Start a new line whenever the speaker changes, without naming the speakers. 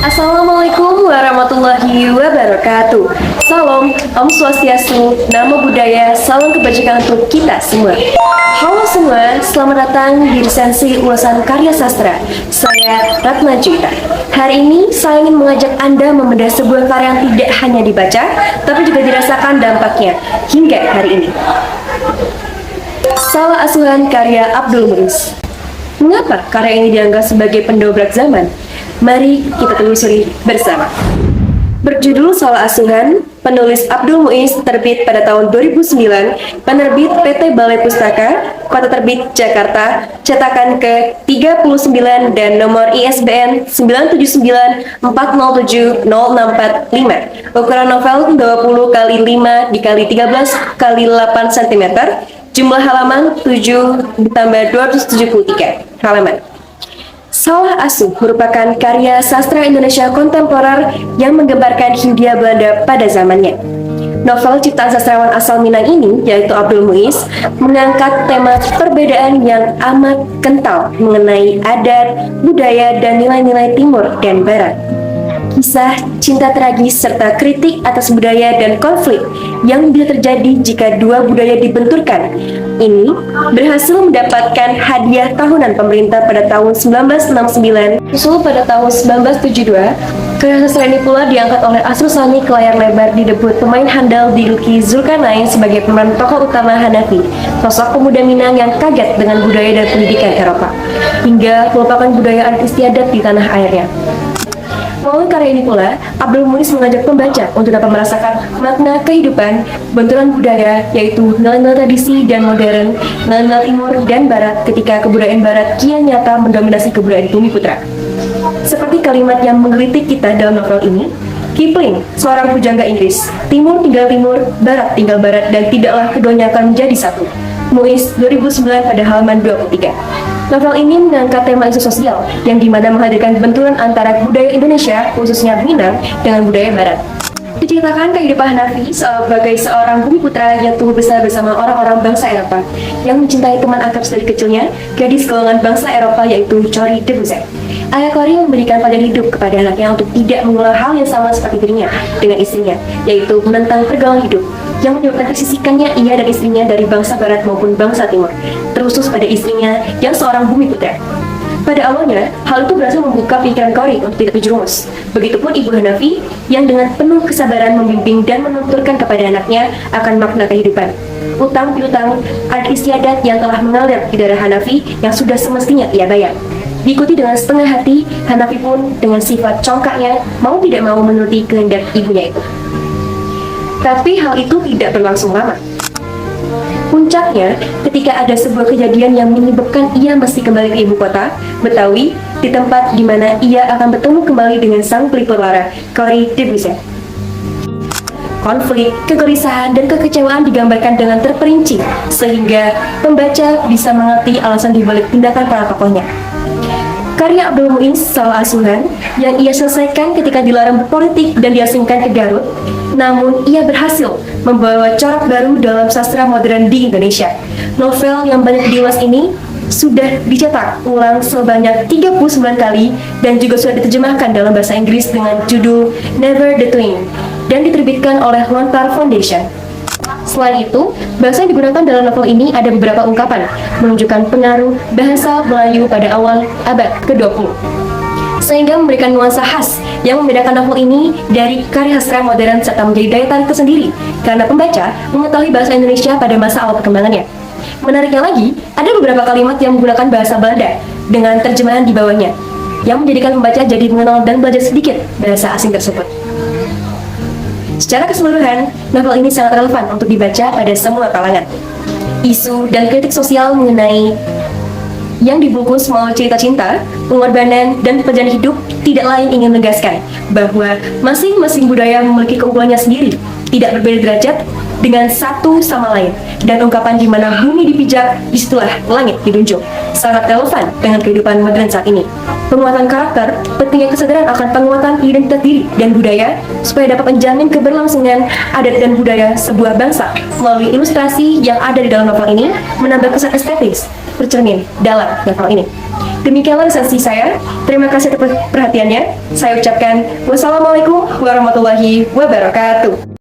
Assalamualaikum warahmatullahi wabarakatuh. Salam, Om Swastiastu, Namo Buddhaya, salam kebajikan untuk kita semua. Halo semua, selamat datang di Resensi Ulasan Karya Sastra. Saya Ratna Juwita. Hari ini saya ingin mengajak Anda membedah sebuah karya yang tidak hanya dibaca, tapi juga dirasakan dampaknya hingga hari ini. Salah Asuhan karya Abdul Muiz. Mengapa karya ini dianggap sebagai pendobrak zaman? Mari kita telusuri bersama. Berjudul Salah Asuhan, penulis Abdul Muiz, terbit pada tahun 2009, penerbit PT Balai Pustaka, Kota Terbit Jakarta, cetakan ke-39 dan nomor ISBN 97940706445. Ukuran novel 20 x 5 x 13 x 8 cm, jumlah halaman 7 ditambah 273 halaman. Salah Asuh merupakan karya sastra Indonesia kontemporer yang menggambarkan Hindia Belanda pada zamannya. Novel ciptaan sastrawan asal Minang ini, yaitu Abdul Muiz, mengangkat tema perbedaan yang amat kental mengenai adat, budaya, dan nilai-nilai Timur dan Barat. Kisah cinta tragis serta kritik atas budaya dan konflik yang bisa terjadi jika dua budaya dibenturkan ini berhasil mendapatkan hadiah tahunan pemerintah pada tahun 1969. Usul pada tahun 1972, karya sastra ini pula diangkat oleh Asrul Sani ke layar lebar, didebut pemain handal Dilky Zulkarnain sebagai pemeran tokoh utama Hanafi, sosok pemuda Minang yang kaget dengan budaya dan pendidikan Eropa, hingga melupakan budaya adat istiadat di tanah airnya. Melalui karya ini pula, Abdul Muiz mengajak pembaca untuk dapat merasakan makna kehidupan, benturan budaya, yaitu nilai-nilai tradisi dan modern, nilai-nilai timur dan barat ketika kebudayaan barat kian nyata mendominasi kebudayaan bumi putra. Seperti kalimat yang menggelitik kita dalam novel ini, Kipling, seorang pujangga Inggris, timur tinggal timur, barat tinggal barat, dan tidaklah keduanya akan menjadi satu. Muiz 2009 pada halaman 23. Novel ini mengangkat tema isu sosial yang dimana menghadirkan benturan antara budaya Indonesia, khususnya Minang, dengan budaya Barat. Diceritakan kehidupan Hanafi sebagai seorang bumi putra yang tumbuh besar bersama orang-orang bangsa Eropa yang mencintai teman akrab dari kecilnya, gadis golongan bangsa Eropa yaitu Corrie de Bussert. Ayah Corrie memberikan pelajaran hidup kepada anaknya untuk tidak mengulang hal yang sama seperti dirinya dengan istrinya, yaitu menentang pergaulan hidup yang menyebabkan tersisihkannya ia dan istrinya dari bangsa Barat maupun bangsa Timur, terusus pada istrinya yang seorang bumi putra. Pada awalnya, hal itu berhasil membuka pikiran Corrie untuk tidak terjerumus. Begitupun ibu Hanafi yang dengan penuh kesabaran membimbing dan menuturkan kepada anaknya akan makna kehidupan. Utang piutang, adat istiadat yang telah mengalir di darah Hanafi yang sudah semestinya ia bayar. Diikuti dengan setengah hati, Hanafi pun dengan sifat congkaknya mau tidak mau menuruti kehendak ibunya itu. Tapi hal itu tidak berlangsung lama. Puncaknya, ketika ada sebuah kejadian yang menyebabkan ia mesti kembali ke ibu kota, Betawi, di tempat di mana ia akan bertemu kembali dengan sang pelipur lara, Corrie de Bussert. Konflik, kegelisahan, dan kekecewaan digambarkan dengan terperinci, sehingga pembaca bisa mengerti alasan dibalik tindakan para tokohnya. Karya Abdul Muiz, Salah Asuhan, yang ia selesaikan ketika dilarang berpolitik dan diasingkan ke Garut, namun ia berhasil membawa corak baru dalam sastra modern di Indonesia. Novel yang banyak diulas ini sudah dicetak ulang sebanyak 39 kali dan juga sudah diterjemahkan dalam bahasa Inggris dengan judul Never the Twin dan diterbitkan oleh Lontar Foundation. Selain itu, bahasa yang digunakan dalam novel ini ada beberapa ungkapan menunjukkan pengaruh bahasa Melayu pada awal abad ke-20, sehingga memberikan nuansa khas yang membedakan novel ini dari karya sastra modern serta menjadi daya tarik tersendiri karena pembaca mengetahui bahasa Indonesia pada masa awal perkembangannya. Menariknya lagi, ada beberapa kalimat yang menggunakan bahasa Belanda dengan terjemahan di bawahnya, yang menjadikan pembaca jadi mengenal dan belajar sedikit bahasa asing tersebut. Secara keseluruhan, novel ini sangat relevan untuk dibaca pada semua kalangan. Isu dan kritik sosial mengenai yang dibungkus melalui cerita cinta, pengorbanan, dan perjalanan hidup tidak lain ingin menegaskan bahwa masing-masing budaya memiliki keunggulannya sendiri, tidak berbeda derajat dengan satu sama lain, dan ungkapan di mana bumi dipijak, disitulah langit dijunjung, sangat relevan dengan kehidupan modern saat ini. Penguatan karakter, pentingnya kesadaran akan penguatan identitas diri dan budaya supaya dapat menjamin keberlangsungan adat dan budaya sebuah bangsa. Melalui ilustrasi yang ada di dalam novel ini menambah kesan estetis tercermin dalam novel ini. Demikianlah sesi saya. Terima kasih atas perhatiannya. Saya ucapkan wassalamualaikum warahmatullahi wabarakatuh.